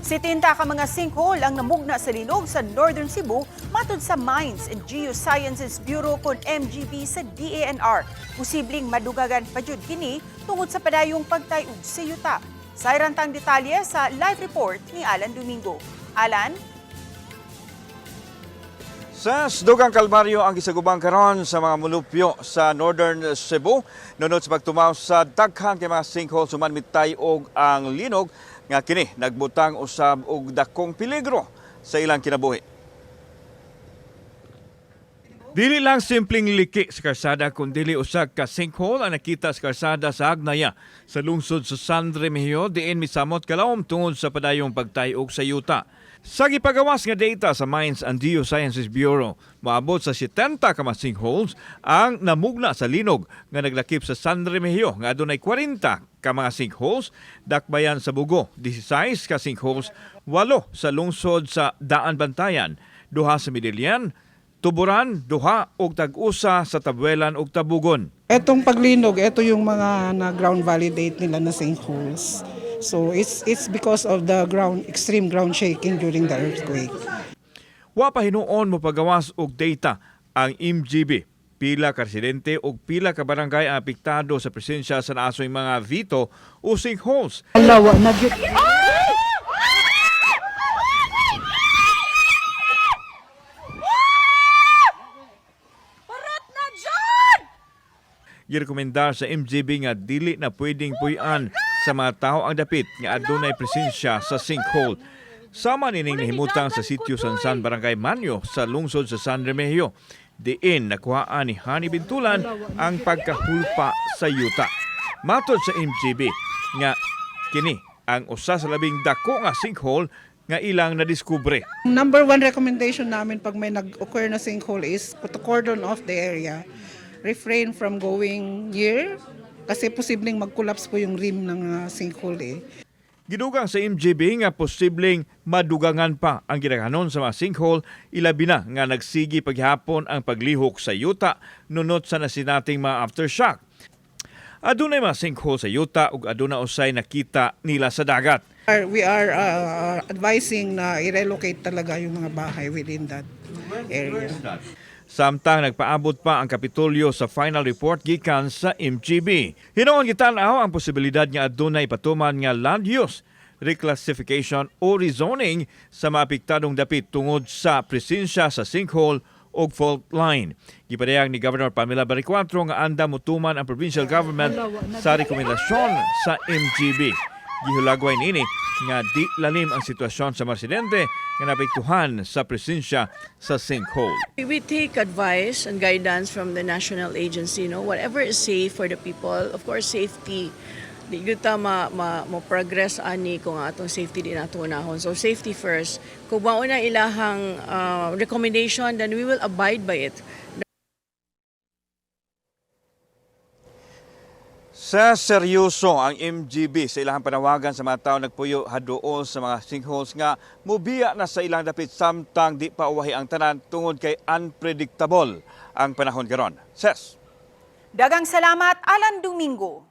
70 ka mga sinkhole ang namugna sa linog sa Northern Cebu matod sa Mines and Geosciences Bureau kon MGB sa DANR. Posibleng madugagan pa jud kini tungod sa padayong pagtayog sa yuta. Sayrantang detalye sa live report ni Alan Domingo. Alan? Sa Dugang Kalbaryo ang gisagubang karon sa mga mulupyo sa Northern Cebu nunod sa pagtumaw sa daghang kay mga sinkhole suman mitay-og ang linog nga kini nagbutang usab og dakong peligro sa ilang kinabuhi. Dili lang simpleng liki sa karsada kundi usag ka sinkhole ang nakita sa karsada sa Agnaya sa lungsod sa San Remigio diin misamot kalawom tungod sa padayong pagtayog sa yuta. Sa gipagawas nga data sa Mines and Geosciences Bureau, maabot sa 70 ka mga sinkholes ang namugna sa linog nga naglakip sa San Remigio nga adunay 40 ka mga sinkholes, dakbayan sa Bugo 16 ka sinkholes, 8 sa lungsod sa Daan Bantayan, 2 sa Midilian, Tuburan, 2 ug tag-usa sa Tabuelan ug Tabugon. Etong paglinog, ito yung mga na ground validate nila na sinkholes. So it's because of the extreme ground shaking during the earthquake. Wa pa hinuon mo pagawas og data ang MGB. Pila ka residente o pila ka barangay ang apektado sa presensya sa naasoy mga vito o sinkholes. Alawa na jud. Girekomendar sa MGB nga dili na pwedeng puy-an sa mga tao ang dapit nga adunay presensya sa sinkhole. Sama nining nahimutang sa sitio Sansan, Barangay Manyo sa lungsod sa San Remigio. Diin nakuhaan ni Hani Bintulan ang pagkahulpa sa yuta. Matod sa MGB nga kini ang usa sa labing dako nga sinkhole nga ilang nadiskubre. Number one recommendation namin pag may nag-occur na sinkhole is to cordon off the area. Refrain from going near kasi posibleng mag-collapse po yung rim ng sinkhole. Gidugang sa MGB nga posibleng madugangan pa ang ginakanon sa mga sinkhole, ilabi na nga nagsigi paghapon ang paglihok sa yuta nunot sa nasinating mga aftershock. Adunay mga sinkhole sa yuta ug aduna usay nakita nila sa dagat. We are advising na i-relocate talaga yung mga bahay within that area. Samtang nagpaabot pa ang Kapitolyo sa final report gikan sa MGB. Hinuon gitanaw ang posibilidad nga adunay patuman nga land use, reclassification o rezoning sa mga apektadong dapit tungod sa presensya sa sinkhole o fault line. Gipadayag ni Governor Pamela Baricuatro nga anda mutuman ang provincial government sa rekomendasyon sa MGB. Gihulagway nini nga di lalim ang sitwasyon sa mga residente nga naapektuhan sa presensya sa sinkhole. We take advice and guidance from the national agency, whatever is safe for the people. Of course, safety. Di kita ma-progress ani kung atong safety din nato unahon. So safety first. Kung mauna ilahang recommendation, then we will abide by it. Sa seryoso ang MGB sa ilang panawagan sa mga tao nagpuyo haduol sa mga sinkholes nga mubiya na sa ilang dapit samtang di pa uwahi ang tanan tungod kay unpredictable ang panahon karon. Ses. Dagang salamat, Alan Domingo.